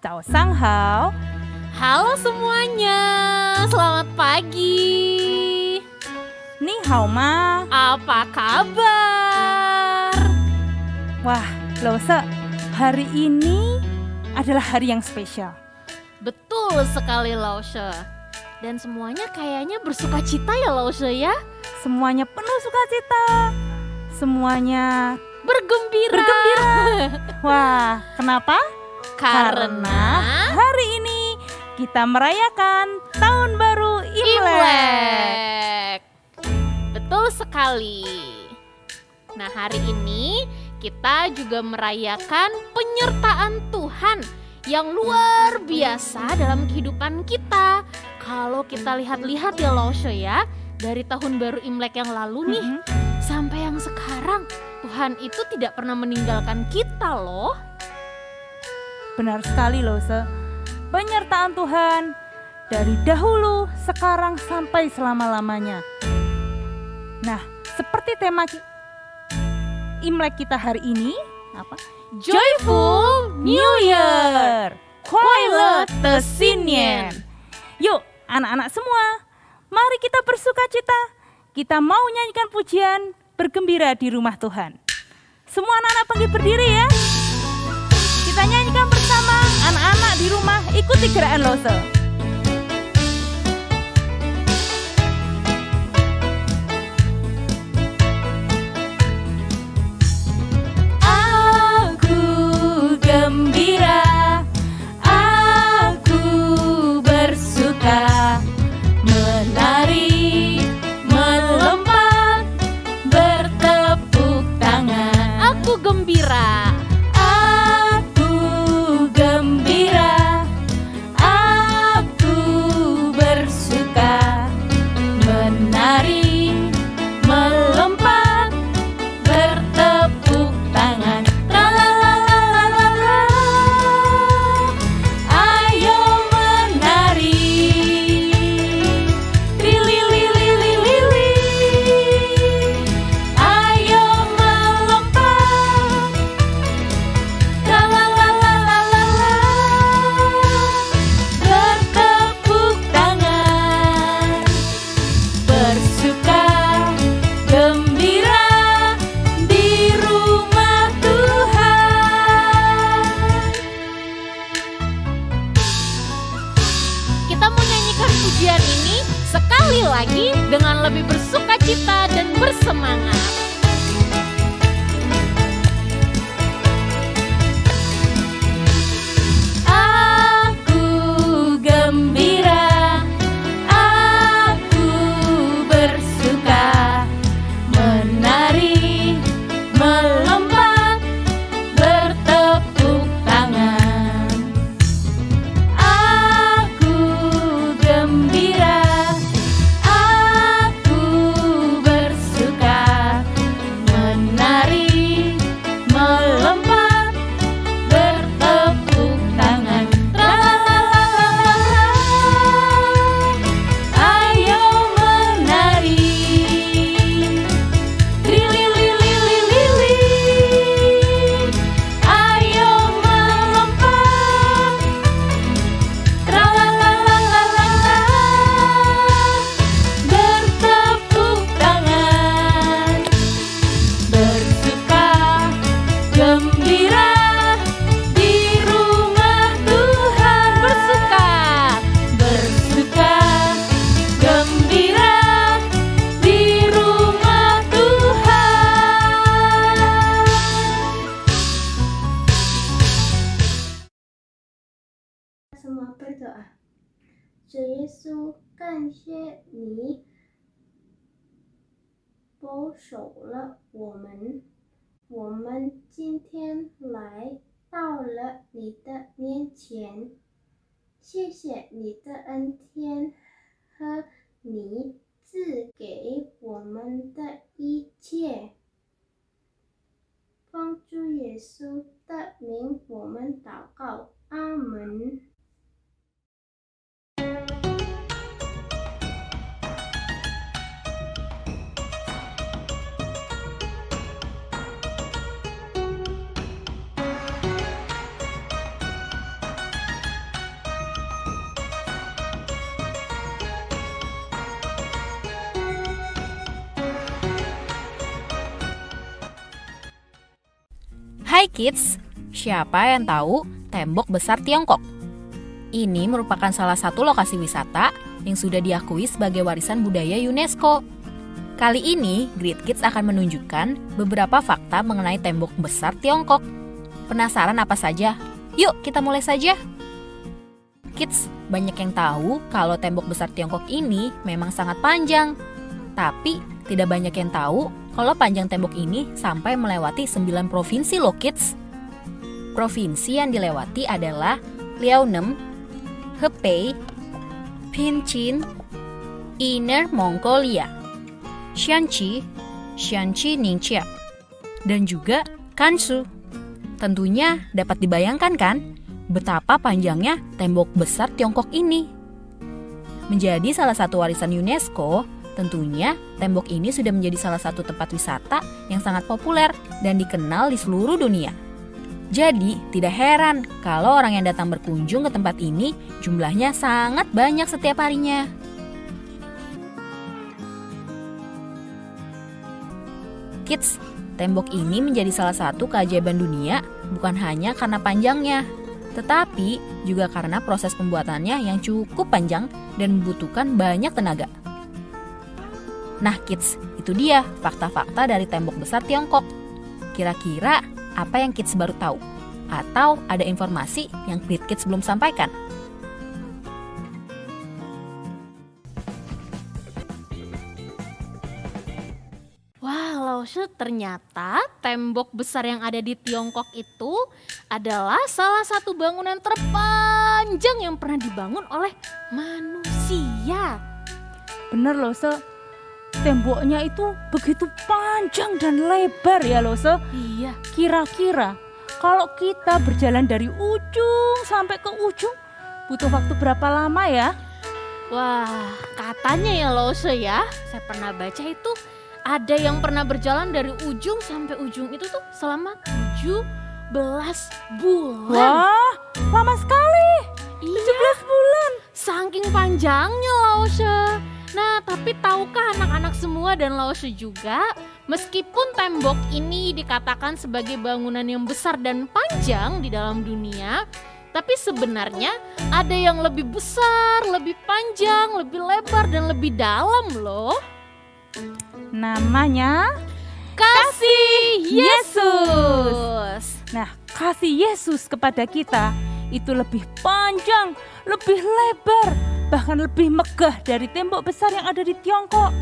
早上好。 Halo semuanya, selamat pagi. 你好吗？ Apa kabar? Wah, Lose, hari ini adalah hari yang spesial. Betul sekali Lause. Dan semuanya kayaknya bersuka cita ya Lause ya. Semuanya penuh sukacita. Semuanya Bergembira. Wah, kenapa? Karena hari ini kita merayakan Tahun Baru Imlek. Imlek. Betul sekali. Nah, hari ini kita juga merayakan penyertaan Tuhan yang luar biasa dalam kehidupan kita. Kalau kita lihat-lihat ya Lause ya, dari Tahun Baru Imlek yang lalu nih sampai yang sekarang, Tuhan itu tidak pernah meninggalkan kita loh. Benar sekali Lose. Penyertaan Tuhan dari dahulu, sekarang sampai selama-lamanya. Nah, seperti tema Imlek kita hari ini, apa? Joyful New Year. 快乐的新年. Yuk, anak-anak semua, mari kita bersuka cita. Kita mau nyanyikan pujian bergembira di rumah Tuhan. Semua anak-anak panggil berdiri ya. Kita nyanyikan bersama anak-anak di rumah, ikuti gerakan Lose. Aku gembira, aku bersuka, menari, melompat, bertepuk tangan. Aku gembira. Aku gembira, aku bersuka, menari, melompat, bertepuk tangan. Tralalalala, ayo menari. Trililililili, ayo melompat. Tralalalala, bertepuk tangan. Bersuka gembira di rumah Tuhan. Kita mau nyanyikan pujian ini sekali lagi dengan lebih bersuka cita dan bersemangat. Aku gembira, aku bersuka, menari, melompat, bertepuk tangan. Aku gembira, aku bersuka, menari, melompat, bertepuk tangan. Tralalalala, ayo menari. Trililililili, ayo melompat. Tralalalala, bertepuk tangan. Bersuka gembira di rumah Tuhan. Bersuka gembira di rumah Tuhan. Semua berdoa. 主耶稣，感谢你保守了我们，我们今天来到了你的面前，谢谢你的恩典和你赐给我们的一切。奉主耶稣的名，我们祷告，阿门。Hai kids, siapa yang tahu Tembok Besar Tiongkok? Ini merupakan salah satu lokasi wisata yang sudah diakui sebagai warisan budaya UNESCO. Kali ini, Great Kids akan menunjukkan beberapa fakta mengenai Tembok Besar Tiongkok. Penasaran apa saja? Yuk kita mulai saja. Kids, banyak yang tahu kalau Tembok Besar Tiongkok ini memang sangat panjang. Tapi, tidak banyak yang tahu kalau panjang tembok ini sampai melewati 9 provinsi loh kids. Provinsi yang dilewati adalah Liaoning, Hebei, Pinchin, Inner Mongolia, Shanxi, Ningxia, dan juga Gansu. Tentunya dapat dibayangkan kan betapa panjangnya tembok besar Tiongkok ini. Menjadi salah satu warisan UNESCO, tentunya tembok ini sudah menjadi salah satu tempat wisata yang sangat populer dan dikenal di seluruh dunia. Jadi, tidak heran kalau orang yang datang berkunjung ke tempat ini jumlahnya sangat banyak setiap harinya. Kids, tembok ini menjadi salah satu keajaiban dunia bukan hanya karena panjangnya, tetapi juga karena proses pembuatannya yang cukup panjang dan membutuhkan banyak tenaga. Nah kids, itu dia fakta-fakta dari Tembok Besar Tiongkok. Kira-kira apa yang kids baru tahu? Atau ada informasi yang Great Kids belum sampaikan? Wah, Laoshi, ternyata tembok besar yang ada di Tiongkok itu adalah salah satu bangunan terpanjang yang pernah dibangun oleh manusia. Bener loh, temboknya itu begitu panjang dan lebar ya loh, Iya. Kira-kira kalau kita berjalan dari ujung sampai ke ujung butuh waktu berapa lama ya? Wah, katanya ya Laoshi ya, saya pernah baca itu ada yang pernah berjalan dari ujung sampai ujung itu tuh selama 17 bulan. Wah, lama sekali. Iya, 17 bulan. saking panjangnya Laoshi. Nah, tapi tahukah anak-anak semua dan Laoshi juga, meskipun tembok ini dikatakan sebagai bangunan yang besar dan panjang di dalam dunia, tapi sebenarnya ada yang lebih besar, lebih panjang, lebih lebar, dan lebih dalam loh. Namanya Kasih Yesus. Nah, kasih Yesus kepada kita itu lebih panjang, lebih lebar, bahkan lebih megah dari tembok besar yang ada di Tiongkok.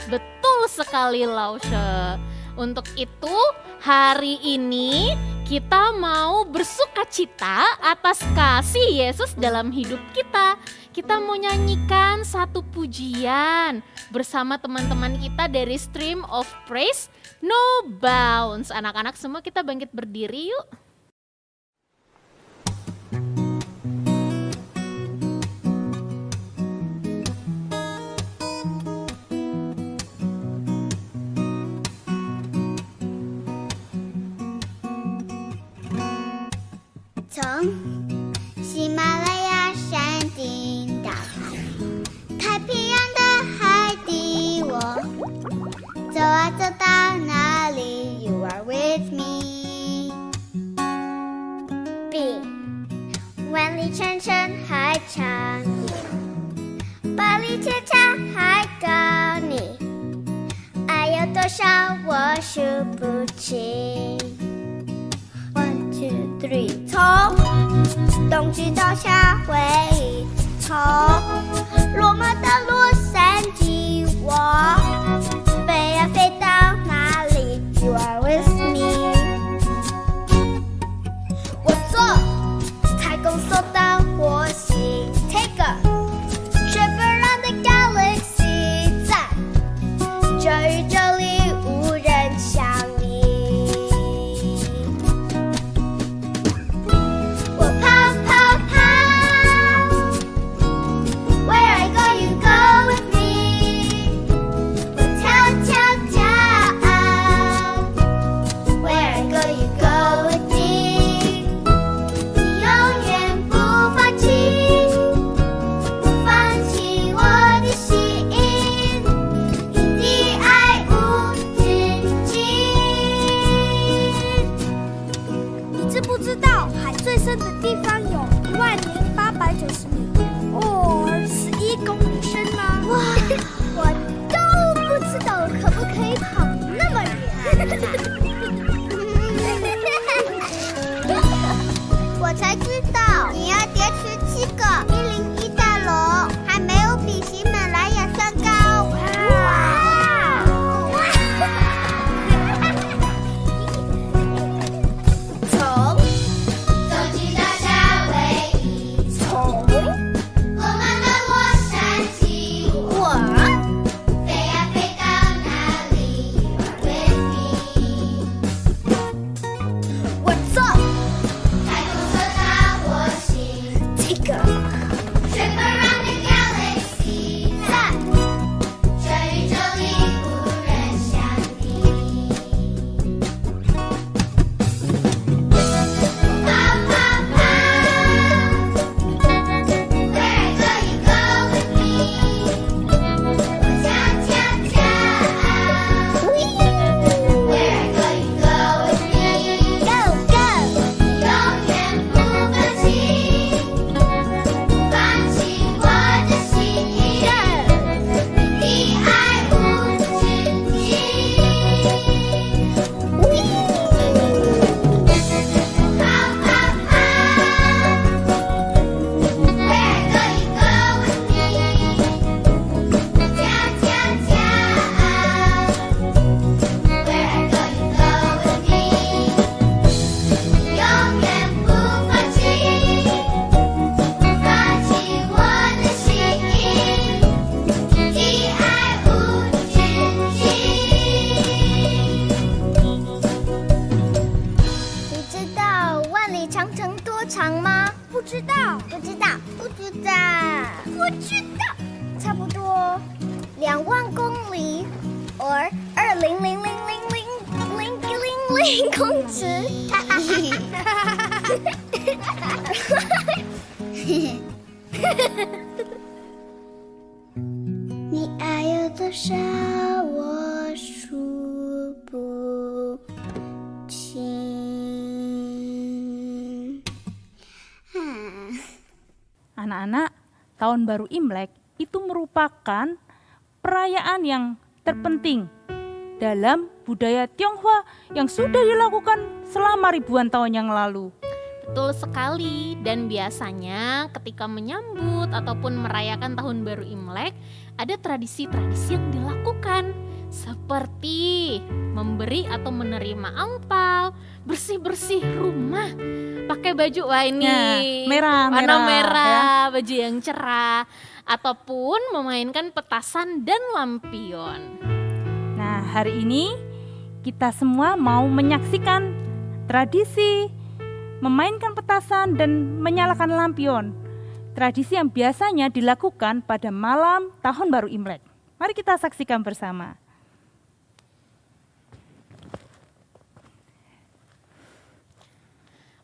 Betul sekali Laoshi. Untuk itu hari ini kita mau bersukacita atas kasih Yesus dalam hidup kita. Kita mau nyanyikan satu pujian bersama teman-teman kita dari Stream of Praise No Bounds. Anak-anak semua kita bangkit berdiri yuk. One, two, three， 从东直到夏威夷，从罗马到洛杉矶，我飞呀飞到哪里 ？You are with me。我坐太空梭到火星 ，Take a trip around the galaxy， 在这宇宙里无人像你。我跑跑跑 ，Where I go you go。50米，or 11公里深吗？哇，我都不知道可不可以跑那么远。我才知道你要叠17个101大楼，还没有比喜马拉雅山高。哇！从东极到夏威夷，从罗马到洛杉矶，我飞呀飞到哪里？You are with me。我走。太空车到火星，这个。Trip around the galaxy，在这宇宙里无人像你。跑跑跑，Where go you go with me？我跳跳跳，Where go you go with me？Go go，永远不放弃，放弃我的心意，你爱无止境。跑跑跑，Where go you go with me？跳跳跳，Where go you go with me？永远不放弃，放弃我的心意，你爱无止境。你知道万里长城多长吗？不知道，不知道，不知道，不知道，差不多2万公里，or 200000000公尺。你爱有多少，我数不清。Anak-anak, tahun baru Imlek itu merupakan perayaan yang terpenting dalam budaya Tionghoa yang sudah dilakukan selama ribuan tahun yang lalu. Betul sekali, dan biasanya ketika menyambut ataupun merayakan tahun baru Imlek, ada tradisi-tradisi yang dilakukan seperti memberi atau menerima angpau, bersih-bersih rumah, pakai baju merah, warna merah, ya. baju yang cerah, ataupun memainkan petasan dan lampion. Nah, hari ini kita semua mau menyaksikan tradisi memainkan petasan dan menyalakan lampion. Tradisi yang biasanya dilakukan pada malam tahun baru Imlek. Mari kita saksikan bersama.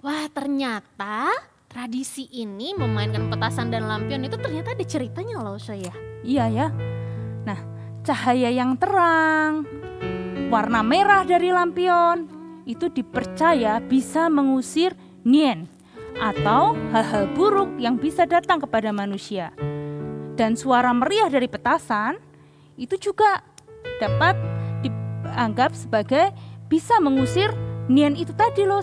Wah, ternyata tradisi ini memainkan petasan dan lampion itu ternyata ada ceritanya loh, saya. Iya ya. Nah, cahaya yang terang, warna merah dari lampion itu dipercaya bisa mengusir nien atau hal-hal buruk yang bisa datang kepada manusia. Dan suara meriah dari petasan itu juga dapat dianggap sebagai bisa mengusir nien itu tadi loh,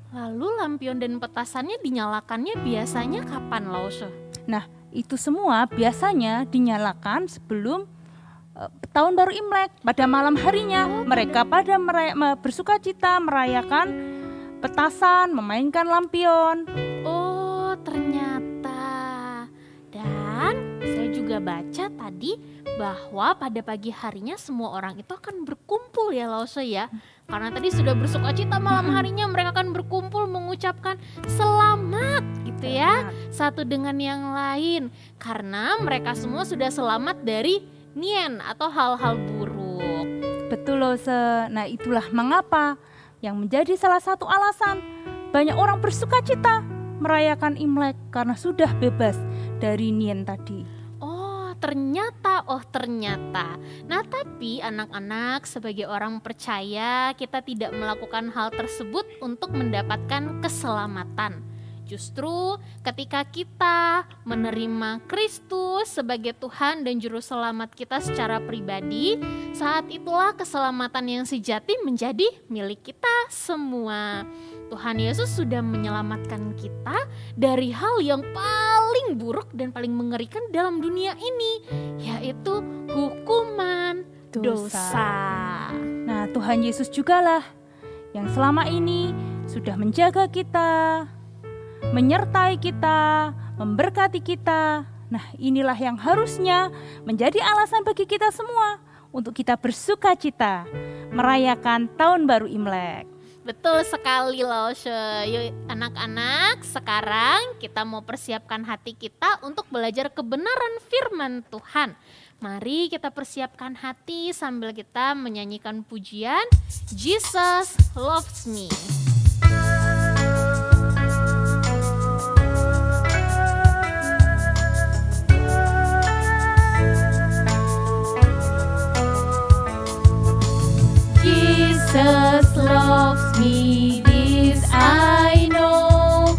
Lalu lampion dan petasannya dinyalakannya biasanya kapan, Lause? Nah, itu semua biasanya dinyalakan sebelum tahun baru Imlek. Pada malam harinya mereka pada bersukacita merayakan petasan, memainkan lampion. Oh, ternyata. Dan saya juga baca tadi bahwa pada pagi harinya semua orang itu akan berkumpul ya, Lause ya. Karena tadi sudah bersukacita malam harinya mereka akan berkumpul mengucapkan selamat gitu ya, satu dengan yang lain. Karena mereka semua sudah selamat dari nien atau hal-hal buruk. Betul loh, Nah, itulah mengapa yang menjadi salah satu alasan banyak orang bersukacita merayakan Imlek karena sudah bebas dari nien tadi. Ternyata. Nah, tapi anak-anak, sebagai orang percaya kita tidak melakukan hal tersebut untuk mendapatkan keselamatan. Justru ketika kita menerima Kristus sebagai Tuhan dan Juru Selamat kita secara pribadi, saat itulah keselamatan yang sejati menjadi milik kita semua. Tuhan Yesus sudah menyelamatkan kita dari hal yang paling buruk dan paling mengerikan dalam dunia ini, yaitu hukuman dosa. Nah, Tuhan Yesus jugalah yang selama ini sudah menjaga kita, menyertai kita, memberkati kita. Nah, inilah yang harusnya menjadi alasan bagi kita semua untuk kita bersuka cita merayakan Tahun Baru Imlek. Betul sekali loh, yuk anak-anak, sekarang kita mau persiapkan hati kita untuk belajar kebenaran firman Tuhan. Mari kita persiapkan hati sambil kita menyanyikan pujian Jesus Loves Me. Jesus loves me, this I know,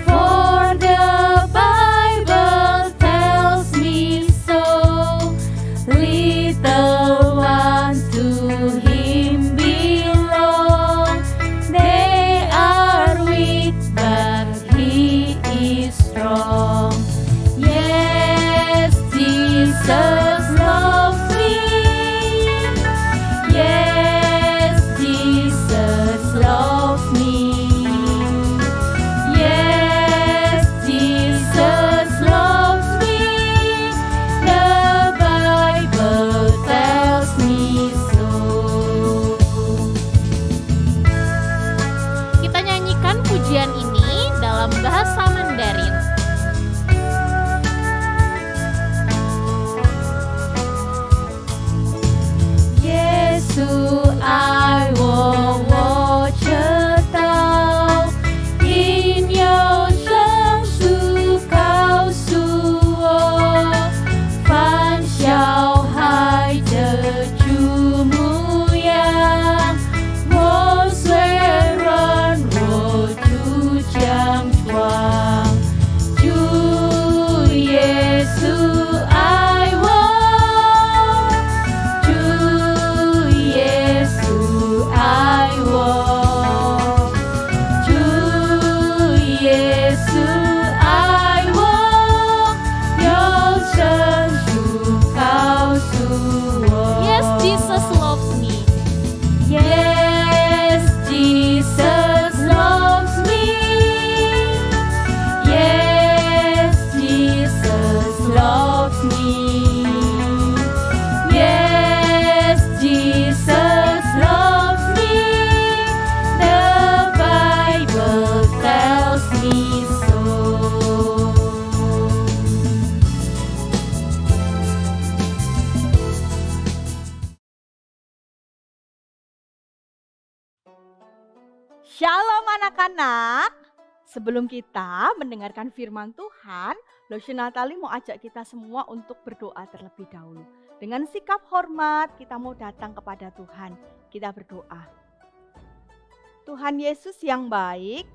for the Bible tells me so. Little ones to Him belong, they are weak but He is strong. Yes, Jesus loves me. Yes, Jesus loves me. Yes, Jesus loves me. The Bible tells me so. Kita nyanyikan pujian ini dalam bahasa Mandarin. Yesus, I will watch tao, in your生树告诉我，凡小孩的主模样，我虽软弱就强壮，主耶稣爱我。主耶稣爱我，主耶稣爱我，有圣书告诉我。 Yes, Jesus loves me. Yes, Jesus loves me. Yes, Jesus loves me. Yes, Jesus loves me. The Bible tells me so. Shalom anak-anak. Sebelum kita mendengarkan firman Tuhan, Lotion Natali mau ajak kita semua untuk berdoa terlebih dahulu. Dengan sikap hormat kita mau datang kepada Tuhan. Kita berdoa. Tuhan Yesus yang baik,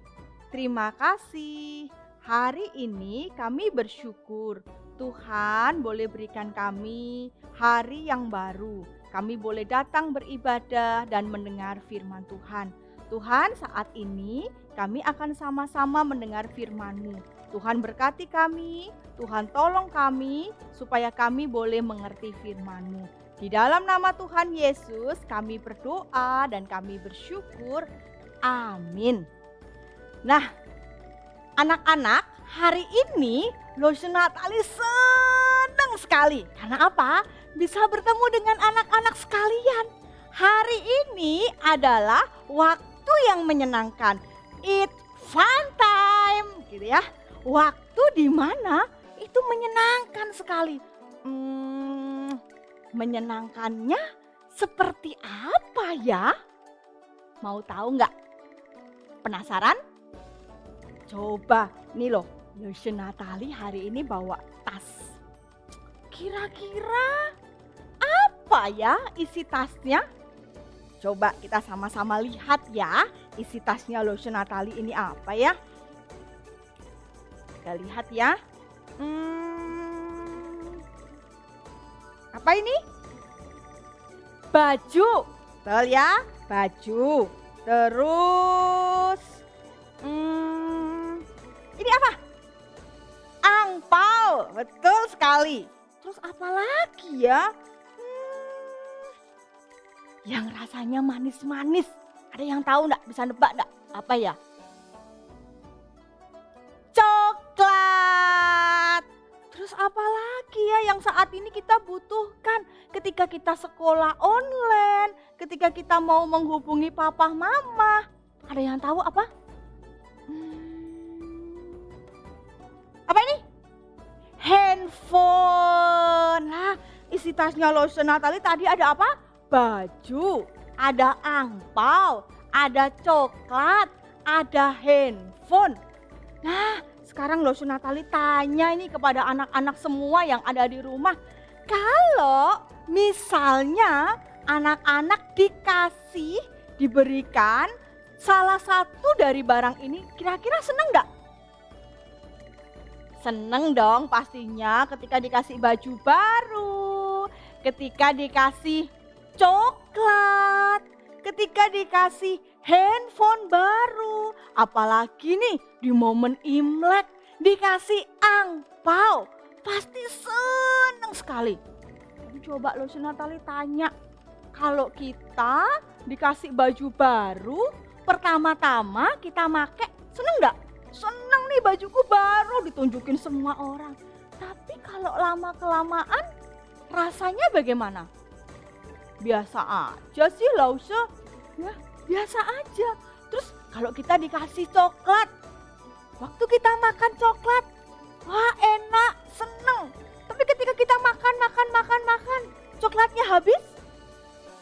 terima kasih. Hari ini kami bersyukur Tuhan boleh berikan kami hari yang baru. Kami boleh datang beribadah dan mendengar firman Tuhan. Tuhan, saat ini kami akan sama-sama mendengar firman-Mu. Tuhan berkati kami, Tuhan tolong kami supaya kami boleh mengerti firman-Mu. Di dalam nama Tuhan Yesus kami berdoa dan kami bersyukur. Amin. Nah, anak-anak, hari ini Lotion Natali senang sekali. Karena apa? Bisa bertemu dengan anak-anak sekalian. Hari ini adalah waktu yang menyenangkan. It's fun time, gitu ya. Waktu di mana itu menyenangkan sekali. Menyenangkannya seperti apa ya? Mau tahu nggak? Penasaran? Coba, nih loh, Lotion Natali hari ini bawa tas. Kira-kira apa ya isi tasnya? Coba kita sama-sama lihat ya, isi tasnya Lotion Natali ini apa ya? Kita lihat ya. Apa ini? Baju. Betul ya, baju. Terus ini apa? Angpau. Betul sekali. Terus apa lagi ya? Yang rasanya manis-manis. Ada yang tahu enggak? Bisa nebak enggak? Apa ya? Coklat. Terus apa lagi ya yang saat ini kita butuhkan ketika kita sekolah online, ketika kita mau menghubungi papa mama? Ada yang tahu apa? Apa ini? Handphone. Nah, isi tasnya Lotion Natali tadi ada apa? Baju, ada angpau, ada coklat, ada handphone. Nah, sekarang Lotion Natali tanya ini kepada anak-anak semua yang ada di rumah. Kalau misalnya anak-anak diberikan salah satu dari barang ini, kira-kira seneng enggak? Seneng dong pastinya ketika dikasih baju baru, ketika dikasih coklat, ketika dikasih handphone baru, apalagi nih di momen Imlek dikasih angpau, pasti seneng sekali. Tapi coba Lotion Natali tanya, kalau kita dikasih baju baru, pertama-tama kita make, seneng enggak? Seneng nih bajuku baru, ditunjukin semua orang. Tapi kalau lama-kelamaan rasanya bagaimana? Biasa aja sih Lause, ya biasa aja. Terus kalau kita dikasih coklat, waktu kita makan coklat, wah enak, seneng. Tapi ketika kita makan, coklatnya habis,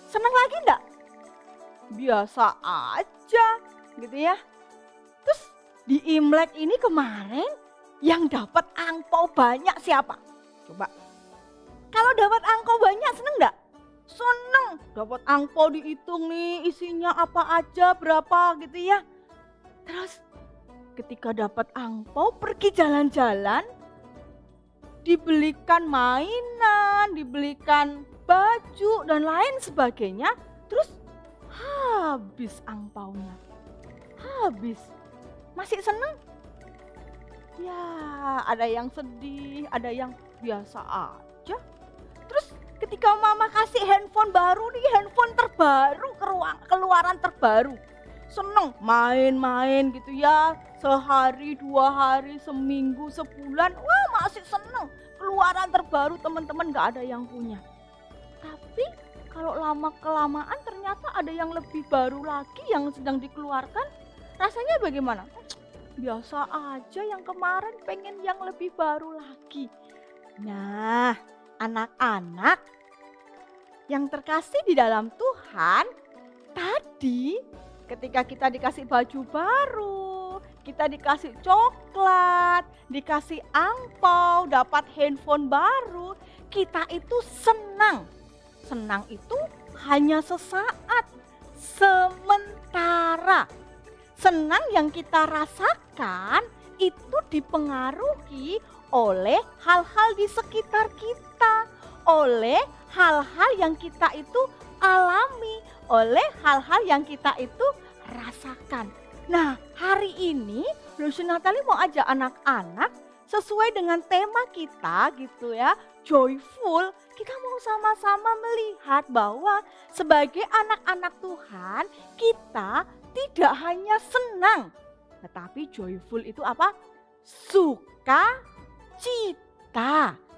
seneng lagi enggak? Biasa aja gitu ya. Terus di Imlek ini kemarin yang dapat angpau banyak siapa? Coba. Kalau dapat angpau banyak seneng enggak? Seneng. Dapat angpau dihitung nih isinya apa aja, berapa gitu ya. Terus ketika dapat angpau pergi jalan-jalan, dibelikan mainan, dibelikan baju dan lain sebagainya. Terus habis angpaunya. Habis. Masih seneng? Ya, ada yang sedih, ada yang biasa aja. Terus ketika mama kasih handphone baru nih, handphone terbaru, keluaran terbaru. Seneng main-main gitu ya, sehari, 2 hari, seminggu, sebulan, wah masih seneng. Keluaran terbaru teman-teman gak ada yang punya. Tapi kalau lama-kelamaan ternyata ada yang lebih baru lagi yang sedang dikeluarkan, rasanya bagaimana? Biasa aja, yang kemarin pengen yang lebih baru lagi. Nah, anak-anak yang terkasih di dalam Tuhan, tadi ketika kita dikasih baju baru, kita dikasih coklat, dikasih angpau, dapat handphone baru, kita itu senang. Senang itu hanya sesaat, sementara. Senang yang kita rasakan itu dipengaruhi oleh hal-hal di sekitar kita, oleh hal-hal yang kita itu alami, oleh hal-hal yang kita itu rasakan. Nah, hari ini Lotion Natali mau ajak anak-anak sesuai dengan tema kita gitu ya, joyful. Kita mau sama-sama melihat bahwa sebagai anak-anak Tuhan, kita tidak hanya senang, tetapi joyful itu apa? Sukacita.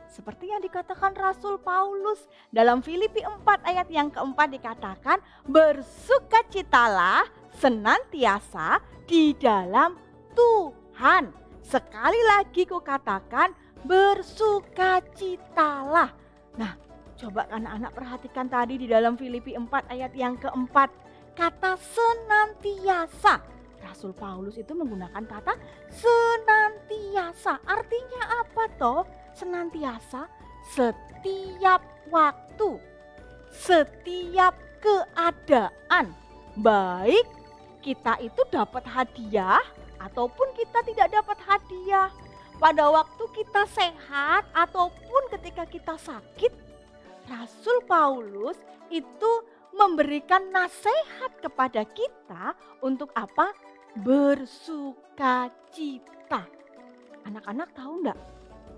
Seperti yang dikatakan Rasul Paulus dalam Filipi 4 ayat yang keempat dikatakan, bersukacitalah senantiasa di dalam Tuhan. Sekali lagi kukatakan, bersukacitalah. Nah, coba anak-anak perhatikan tadi di dalam Filipi 4 ayat yang keempat. Kata senantiasa. Rasul Paulus itu menggunakan kata senantiasa. Artinya apa toh? Senantiasa, setiap waktu, setiap keadaan. Baik kita itu dapat hadiah ataupun kita tidak dapat hadiah. pada waktu kita sehat ataupun ketika kita sakit, Rasul Paulus itu memberikan nasihat kepada kita untuk apa? Bersukacita. Anak-anak tahu enggak?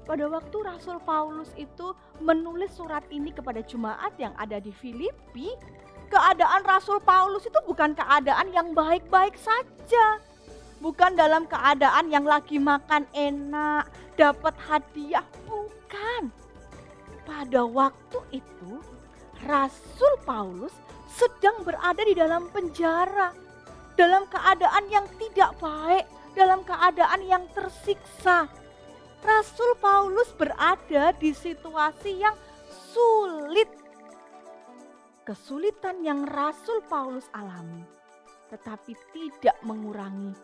Pada waktu Rasul Paulus itu menulis surat ini kepada jemaat yang ada di Filipi, keadaan Rasul Paulus itu bukan keadaan yang baik-baik saja. Bukan dalam keadaan yang lagi makan enak, dapat hadiah, bukan. Pada waktu itu Rasul Paulus sedang berada di dalam penjara, dalam keadaan yang tidak baik, dalam keadaan yang tersiksa. Rasul Paulus berada di situasi yang sulit. Kesulitan yang Rasul Paulus alami, tetapi tidak mengurangi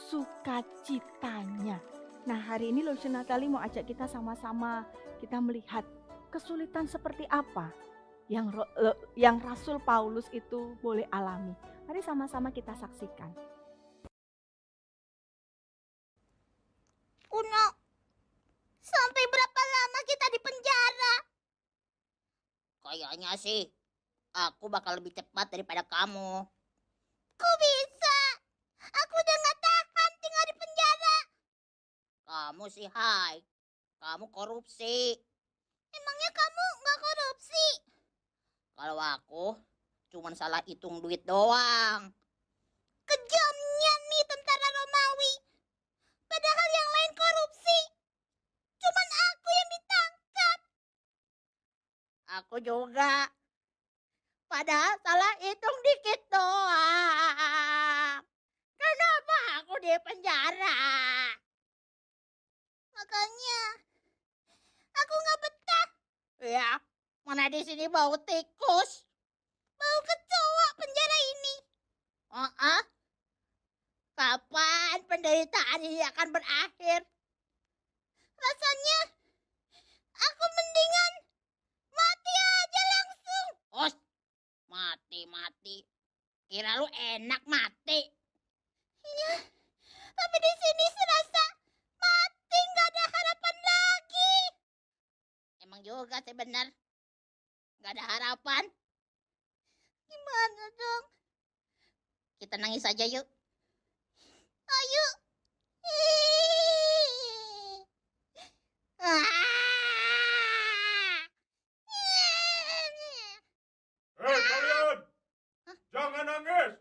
sukacitanya. Nah, hari ini Lotion Natali mau ajak kita sama-sama kita melihat kesulitan seperti apa yang Rasul Paulus itu boleh alami. Mari sama-sama kita saksikan. Uno, sampai berapa lama kita di penjara? Kayaknya sih aku bakal lebih cepat daripada kamu. Kok bisa? Aku udah gak tahan tinggal di penjara. Kamu sih, Hai. Kamu korupsi. Emangnya kamu gak korupsi? Kalau aku cuman salah hitung duit doang. Kejamnya nih tentara Romawi. Padahal yang lain korupsi. Cuman aku yang ditangkap. Aku juga. Padahal salah hitung dikit doang. Kenapa aku di penjara? Makanya aku gak betah. Ya, mana di sini bau tikus. Bau kecoa penjara ini. Kapan penderitaan ini akan berakhir? Rasanya aku mendingan mati aja langsung. Os, mati. Kira lu enak mati? Iya, tapi di sini serasa mati gak ada harapan lagi. Emang juga sih bener. Gak ada harapan. Gimana dong? Kita nangis aja yuk. Ayo. Hei kalian, jangan nangis.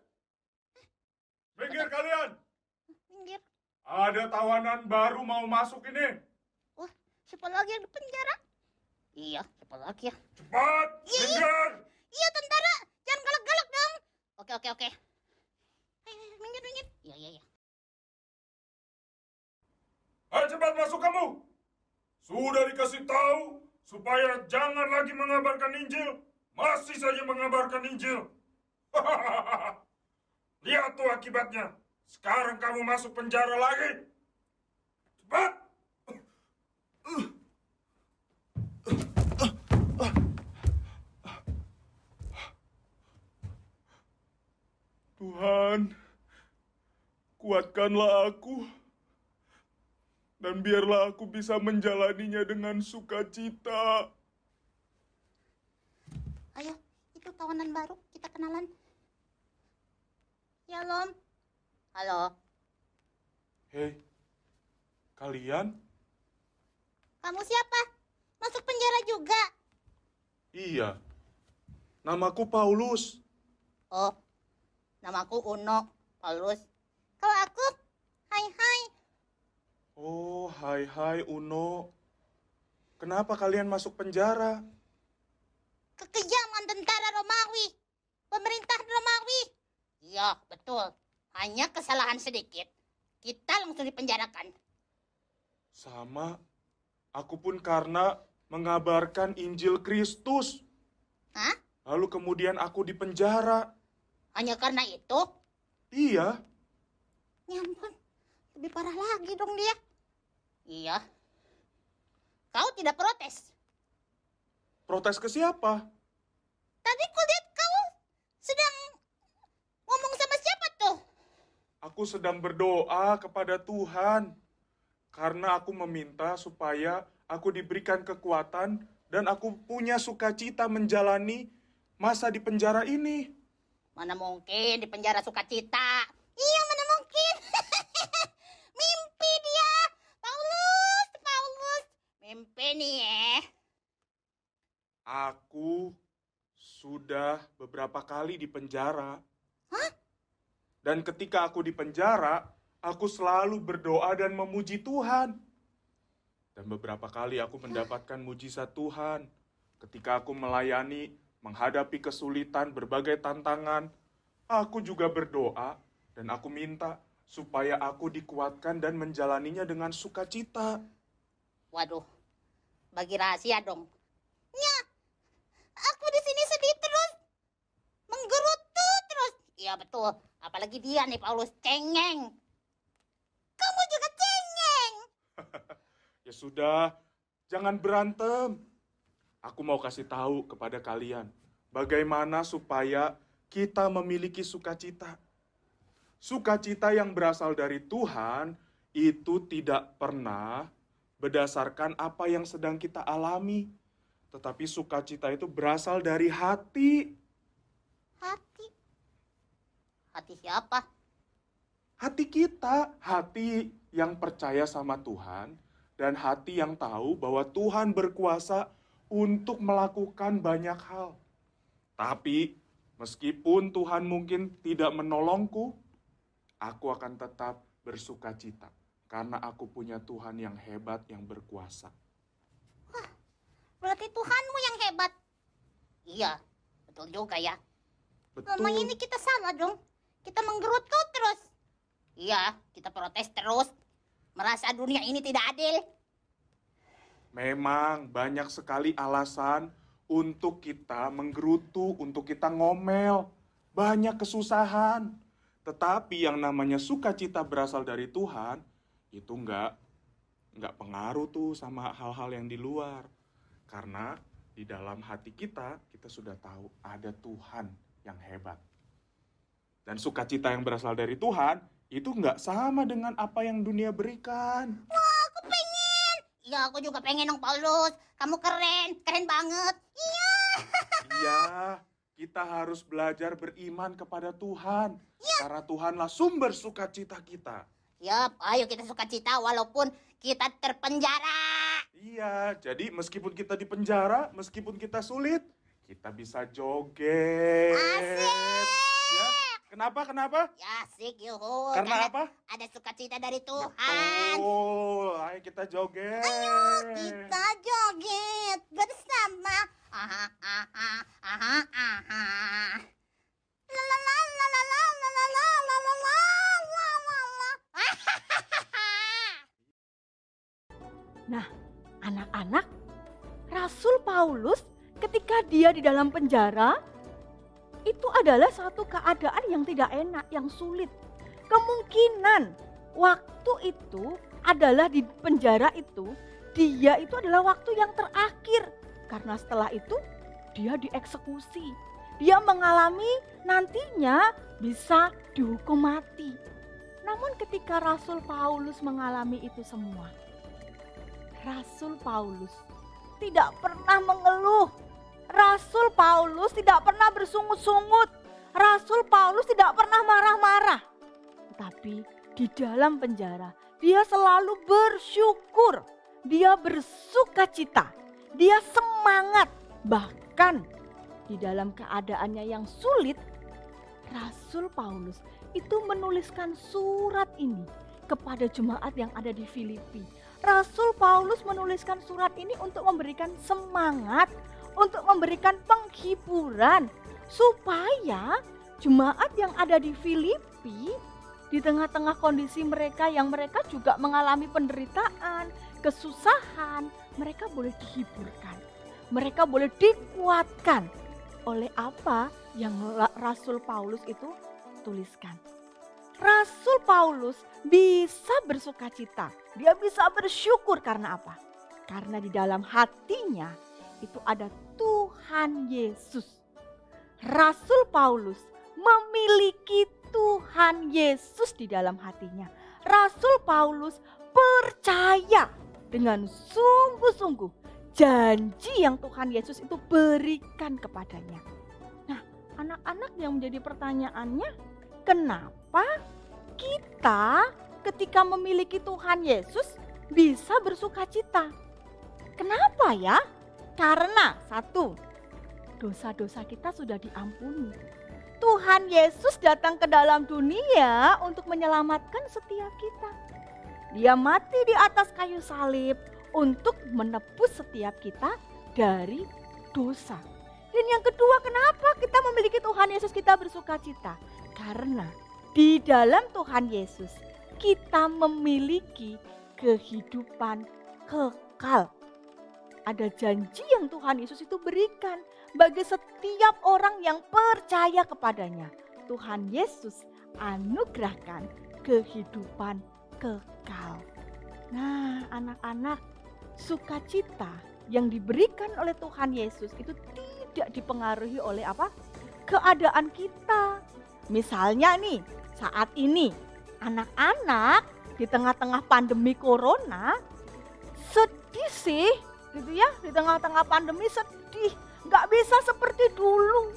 Minggir kalian. Minggir. Ada tawanan baru mau masuk ini. Siapa lagi yang di penjara? Iya, siapa lagi ya? Cepat, minggir. Iya tentara, jangan galak-galak dong. Oke. Ayo, minggir. Iya. Ayo cepat masuk kamu. Sudah dikasih tahu supaya jangan lagi mengabarkan Injil. Masih saja mengabarkan Injil. Lihat tuh akibatnya. Sekarang kamu masuk penjara lagi. Cepat. Tuhan, kuatkanlah aku. Dan biarlah aku bisa menjalaninya dengan sukacita. Ayo, itu tawanan baru, kita kenalan. Ya, Lom. Halo, Hei, kalian? Kamu siapa? Masuk penjara juga? Iya, namaku Paulus. oh, namaku Uno, Paulus. Kalau aku, hai. Oh, hai Uno. Kenapa kalian masuk penjara? Kekejaman tentara Romawi. Pemerintah Romawi. Iya, betul. Hanya kesalahan sedikit, kita langsung dipenjarakan. Sama, aku pun karena mengabarkan Injil Kristus. Hah? Lalu kemudian aku dipenjara. Hanya karena itu? Iya, Ya ampun, lebih parah lagi dong dia. Iya. Kau tidak protes? protes ke siapa? Tadi kulihat kau sedang ngomong sama siapa tuh? Aku sedang berdoa kepada Tuhan. karena aku meminta supaya aku diberikan kekuatan dan aku punya sukacita menjalani masa di penjara ini. Mana mungkin di penjara sukacita? Iya, mana mungkin? Mimpi dia. Paulus. Mimpi nih ya. Aku sudah beberapa kali di penjara. Hah? Dan ketika aku di penjara, aku selalu berdoa dan memuji Tuhan. Dan beberapa kali aku mendapatkan mujizat Tuhan. Ketika aku melayani, menghadapi kesulitan, berbagai tantangan, aku juga berdoa dan aku minta supaya aku dikuatkan dan menjalaninya dengan sukacita. Waduh, bagi rahasia dong. Ya, aku di sini sedih terus. Menggerutu terus. Iya betul, apalagi dia nih Paulus, cengeng. Kamu juga cengeng. Ya sudah, jangan berantem. Aku mau kasih tahu kepada kalian bagaimana supaya kita memiliki sukacita. Sukacita yang berasal dari Tuhan itu tidak pernah berdasarkan apa yang sedang kita alami. Tetapi sukacita itu berasal dari hati. Hati? Hati siapa? Hati kita, hati yang percaya sama Tuhan dan hati yang tahu bahwa Tuhan berkuasa untuk melakukan banyak hal. Tapi meskipun Tuhan mungkin tidak menolongku, aku akan tetap bersukacita karena aku punya Tuhan yang hebat yang berkuasa. Berarti Tuhanmu yang hebat. Iya, betul juga ya. Betul. Selama ini kita salah dong. Kita menggerut kau terus. Iya, kita protes terus. Merasa dunia ini tidak adil. Memang banyak sekali alasan untuk kita menggerutu, untuk kita ngomel. Banyak kesusahan. Tetapi yang namanya sukacita berasal dari Tuhan, itu enggak pengaruh tuh sama hal-hal yang di luar. Karena di dalam hati kita sudah tahu ada Tuhan yang hebat. Dan sukacita yang berasal dari Tuhan, itu enggak sama dengan apa yang dunia berikan. Wah, aku pengen. Iya, aku juga pengen dong Paulus. Kamu keren banget. Iya. Iya, kita harus belajar beriman kepada Tuhan. Karena Tuhanlah sumber sukacita kita. Yap, ayo kita sukacita walaupun kita terpenjara. Iya, jadi meskipun kita di penjara, meskipun kita sulit, kita bisa joget. Asik. Ya, kenapa? Ya asik, yuhu. Karena apa? Ada sukacita dari Tuhan. Betul, ayo kita joget. Kita joget bersama. Aha. La la la la la la la la la la la la la la la. Nah, anak-anak, Rasul Paulus ketika dia di dalam penjara, itu adalah satu keadaan yang tidak enak, yang sulit. Kemungkinan waktu itu adalah di penjara itu, dia itu adalah waktu yang terakhir. Karena setelah itu dia dieksekusi. Dia mengalami nantinya bisa dihukum mati. Namun ketika Rasul Paulus mengalami itu semua, Rasul Paulus tidak pernah mengeluh. Rasul Paulus tidak pernah bersungut-sungut. Rasul Paulus tidak pernah marah-marah. Tetapi di dalam penjara, dia selalu bersyukur. Dia bersukacita. Dia semangat. Bahkan di dalam keadaannya yang sulit, Rasul Paulus itu menuliskan surat ini kepada jemaat yang ada di Filipi. Rasul Paulus menuliskan surat ini untuk memberikan semangat, untuk memberikan penghiburan, supaya jemaat yang ada di Filipi di tengah-tengah kondisi mereka yang mereka juga mengalami penderitaan, kesusahan, mereka boleh dihiburkan, mereka boleh dikuatkan oleh apa yang Rasul Paulus itu tuliskan. Rasul Paulus bisa bersukacita, dia bisa bersyukur karena apa? Karena di dalam hatinya itu ada Tuhan Yesus. Rasul Paulus memiliki Tuhan Yesus di dalam hatinya. Rasul Paulus percaya dengan sungguh-sungguh janji yang Tuhan Yesus itu berikan kepadanya. Nah, anak-anak, yang menjadi pertanyaannya, kenapa kita ketika memiliki Tuhan Yesus bisa bersukacita? Kenapa ya? Karena satu, dosa-dosa kita sudah diampuni. Tuhan Yesus datang ke dalam dunia untuk menyelamatkan setiap kita. Dia mati di atas kayu salib untuk menebus setiap kita dari dosa. Dan yang kedua, kenapa kita memiliki Tuhan Yesus kita bersukacita? Karena di dalam Tuhan Yesus kita memiliki kehidupan kekal. Ada janji yang Tuhan Yesus itu berikan bagi setiap orang yang percaya kepadanya. Tuhan Yesus anugerahkan kehidupan kekal. Nah, anak-anak, sukacita yang diberikan oleh Tuhan Yesus itu tidak dipengaruhi oleh apa? Keadaan kita. Misalnya nih, saat ini anak-anak di tengah-tengah pandemi corona sedih sih, gitu ya, di tengah-tengah pandemi sedih, nggak bisa seperti dulu,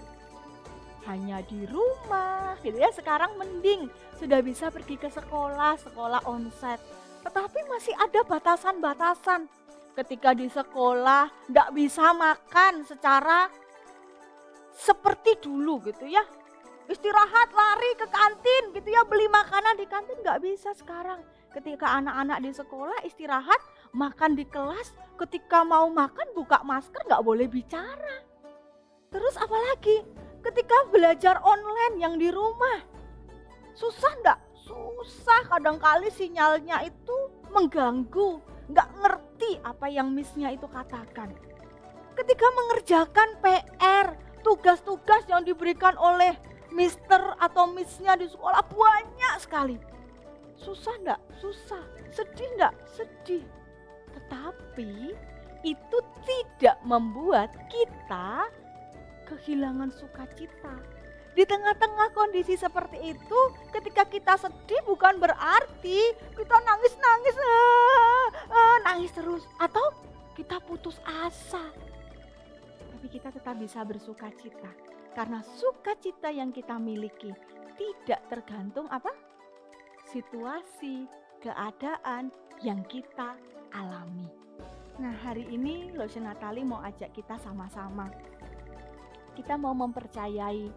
hanya di rumah, gitu ya. Sekarang mending sudah bisa pergi ke sekolah onsite, tetapi masih ada batasan-batasan. Ketika di sekolah nggak bisa makan secara seperti dulu, gitu ya. Istirahat lari ke kantin, gitu ya, beli makanan di kantin nggak bisa sekarang. Ketika anak-anak di sekolah istirahat, makan di kelas, ketika mau makan buka masker, nggak boleh bicara. Terus apalagi ketika belajar online yang di rumah, susah nggak? Susah, kadangkali sinyalnya itu mengganggu, nggak ngerti apa yang miss-nya itu katakan. Ketika mengerjakan PR, tugas-tugas yang diberikan oleh mister atau miss-nya di sekolah banyak sekali. Susah enggak? Susah. Sedih enggak? Sedih. Tetapi itu tidak membuat kita kehilangan sukacita. Di tengah-tengah kondisi seperti itu, ketika kita sedih bukan berarti kita nangis-nangis, nangis terus. Atau kita putus asa. Tapi kita tetap bisa bersukacita. Karena sukacita yang kita miliki tidak tergantung apa? Situasi, keadaan yang kita alami. Nah, hari ini Lotion Natali mau ajak kita sama-sama. Kita mau mempercayai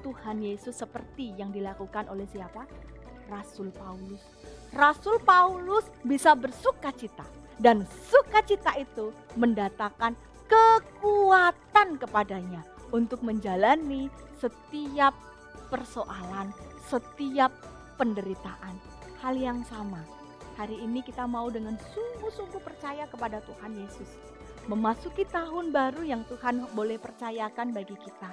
Tuhan Yesus seperti yang dilakukan oleh siapa? Rasul Paulus. Rasul Paulus bisa bersukacita, dan sukacita itu mendatangkan kekuatan kepadanya untuk menjalani setiap persoalan, setiap penderitaan. Hal yang sama, hari ini kita mau dengan sungguh-sungguh percaya kepada Tuhan Yesus. Memasuki tahun baru yang Tuhan boleh percayakan bagi kita.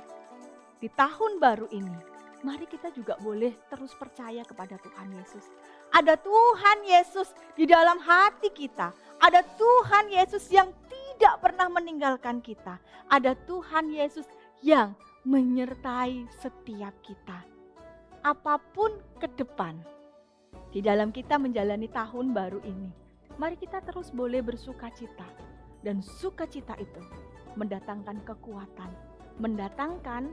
Di tahun baru ini, mari kita juga boleh terus percaya kepada Tuhan Yesus. Ada Tuhan Yesus di dalam hati kita. Ada Tuhan Yesus yang tidak pernah meninggalkan kita. Ada Tuhan Yesus yang menyertai setiap kita. Apapun ke depan, di dalam kita menjalani tahun baru ini, mari kita terus boleh bersukacita. Dan sukacita itu mendatangkan kekuatan, mendatangkan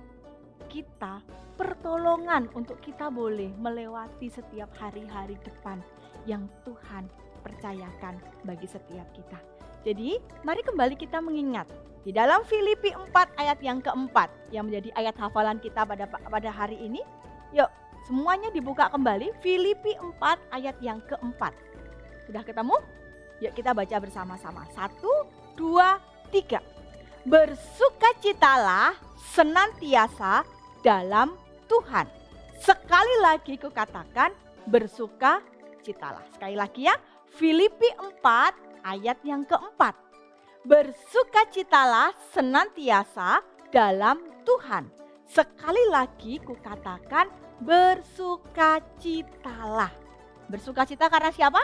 kita pertolongan untuk kita boleh melewati setiap hari-hari depan yang Tuhan percayakan bagi setiap kita. Jadi mari kembali kita mengingat di dalam Filipi 4 ayat yang keempat yang menjadi ayat hafalan kita pada hari ini. Yuk semuanya dibuka kembali, Filipi 4 ayat yang keempat. Sudah ketemu? Yuk kita baca bersama-sama. 1, 2, 3. Bersukacitalah senantiasa dalam Tuhan. Sekali lagi kukatakan, bersukacitalah. Sekali lagi ya, Filipi 4 ayat yang keempat. Bersukacitalah senantiasa dalam Tuhan. Sekali lagi kukatakan, bersukacitalah. Bersukacita karena siapa?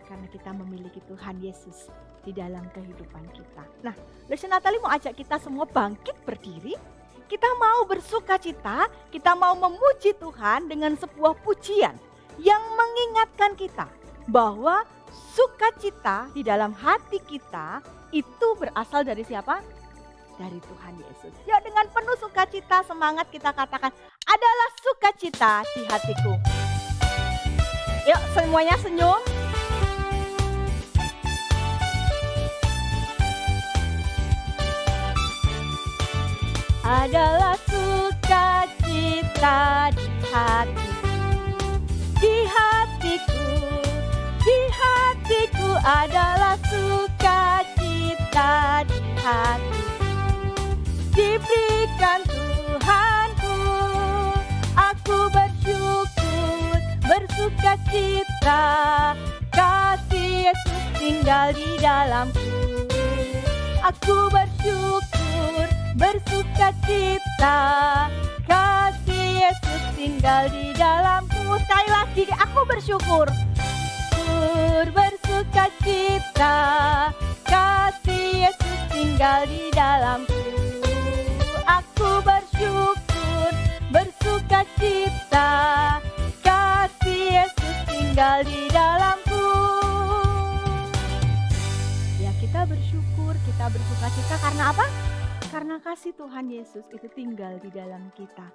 Karena kita memiliki Tuhan Yesus di dalam kehidupan kita. Nah, Lotion Natali mau ajak kita semua bangkit berdiri. Kita mau bersukacita, kita mau memuji Tuhan dengan sebuah pujian yang mengingatkan kita bahwa sukacita di dalam hati kita itu berasal dari siapa? Dari Tuhan Yesus. Yuk dengan penuh sukacita semangat kita katakan, adalah sukacita di hatiku. Yuk semuanya senyum. Adalah sukacita di hatiku, di hatiku, di hatiku adalah sukacita di hatiku. Diberikan Tuhanku, aku bersyukur, bersukacita, kasih Yesus tinggal di dalamku. Aku bersyukur, bersukacita, kasih Yesus tinggal di dalamku. Sekali lagi, aku bersyukur, bersukacita, kasih Yesus tinggal di dalamku. Aku bersyukur, bersukacita, kasih Yesus tinggal di dalamku. Ya, kita bersyukur, kita bersukacita karena apa? Karena kasih Tuhan Yesus itu tinggal di dalam kita.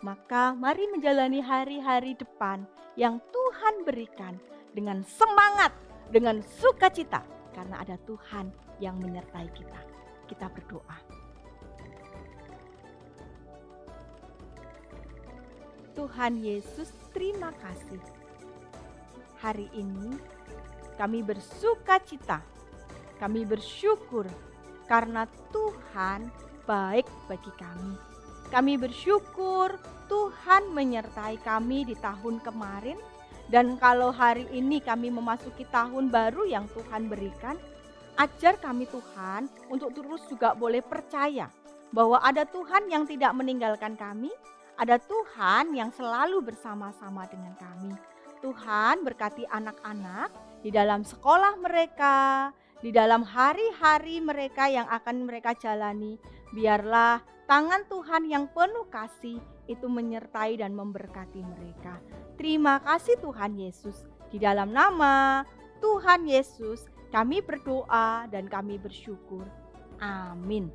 Maka mari menjalani hari-hari depan yang Tuhan berikan dengan semangat, dengan sukacita. Karena ada Tuhan yang menyertai kita. Kita berdoa. Tuhan Yesus, terima kasih. Hari ini kami bersukacita, kami bersyukur karena Tuhan baik bagi kami. Kami bersyukur Tuhan menyertai kami di tahun kemarin. Dan kalau hari ini kami memasuki tahun baru yang Tuhan berikan, ajar kami Tuhan untuk terus juga boleh percaya bahwa ada Tuhan yang tidak meninggalkan kami, ada Tuhan yang selalu bersama-sama dengan kami. Tuhan berkati anak-anak di dalam sekolah mereka, di dalam hari-hari mereka yang akan mereka jalani. Biarlah tangan Tuhan yang penuh kasih itu menyertai dan memberkati mereka. Terima kasih Tuhan Yesus. Di dalam nama Tuhan Yesus kami berdoa dan kami bersyukur. Amin.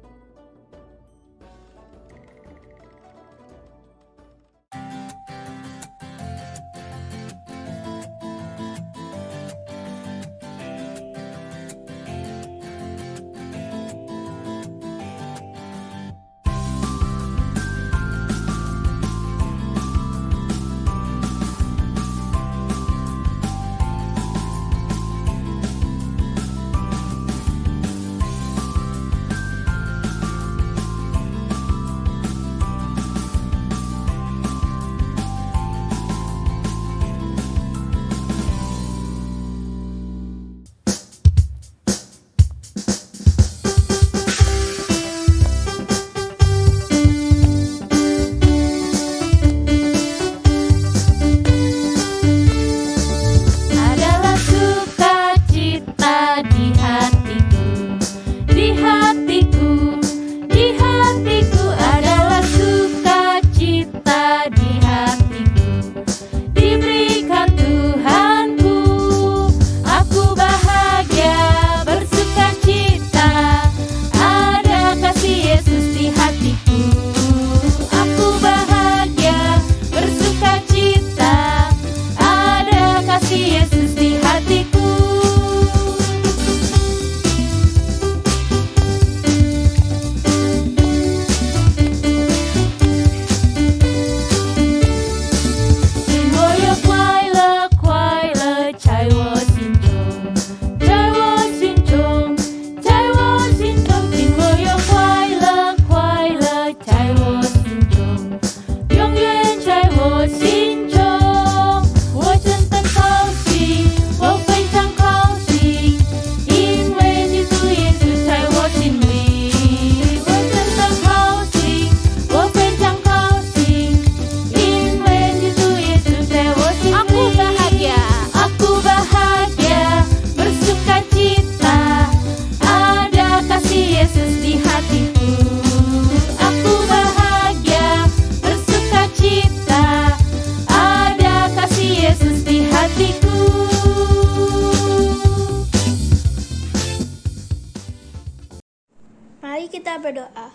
Mari kita berdoa.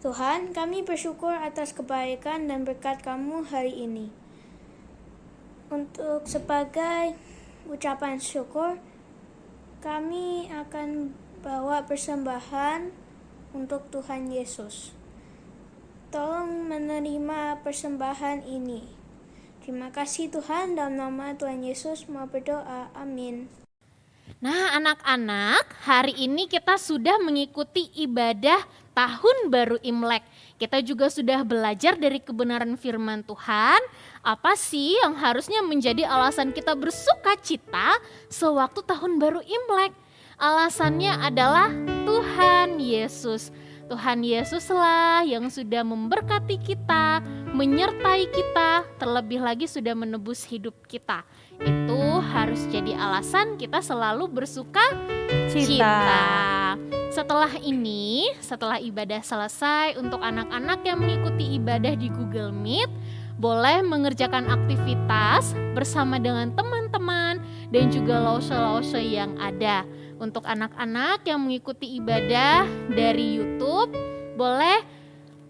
Tuhan, kami bersyukur atas kebaikan dan berkat Kamu hari ini. Untuk sebagai ucapan syukur, kami akan bawa persembahan untuk Tuhan Yesus. Tolong menerima persembahan ini. Terima kasih Tuhan, dalam nama Tuhan Yesus mau berdoa. Amin. Nah, anak-anak, hari ini kita sudah mengikuti ibadah Tahun Baru Imlek. Kita juga sudah belajar dari kebenaran firman Tuhan. Apa sih yang harusnya menjadi alasan kita bersuka cita sewaktu Tahun Baru Imlek? Alasannya adalah Tuhan Yesus. Tuhan Yesuslah yang sudah memberkati kita, menyertai kita, terlebih lagi sudah menebus hidup kita. Itu harus jadi alasan kita selalu bersuka cita. Setelah ini, setelah ibadah selesai, untuk anak-anak yang mengikuti ibadah di Google Meet, boleh mengerjakan aktivitas bersama dengan teman-teman dan juga lause-lause yang ada. Untuk anak-anak yang mengikuti ibadah dari YouTube, boleh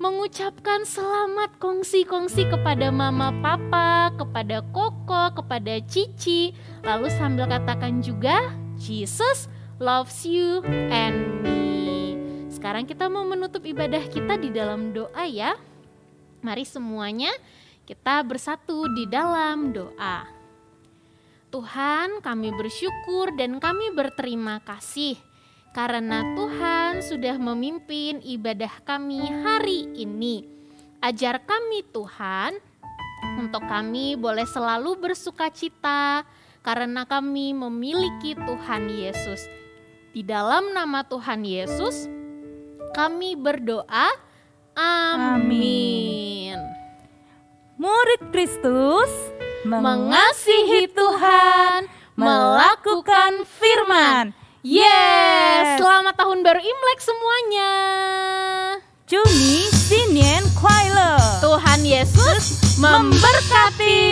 mengucapkan selamat kongsi-kongsi kepada mama papa, kepada koko, kepada cici. Lalu sambil katakan juga, Jesus loves you and me. Sekarang kita mau menutup ibadah kita di dalam doa ya. Mari semuanya kita bersatu di dalam doa. Tuhan, kami bersyukur dan kami berterima kasih karena Tuhan sudah memimpin ibadah kami hari ini. Ajar kami Tuhan, untuk kami boleh selalu bersuka cita karena kami memiliki Tuhan Yesus. Di dalam nama Tuhan Yesus, kami berdoa. Amin. Murid Kristus mengasihi Tuhan, melakukan firman. Yes, selamat Tahun Baru Imlek semuanya. 祝你新年快乐. Tuhan Yesus memberkati.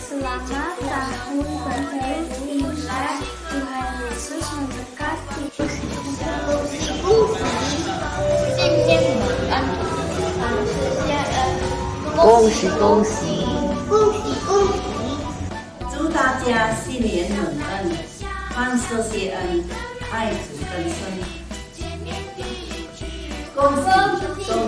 Selamat Tahun Baru Imlek. Tuhan Yesus memberkati. 恭喜恭喜！恭喜恭喜！祝大家新年蒙恩，万事谢恩，爱主更深。恭喜恭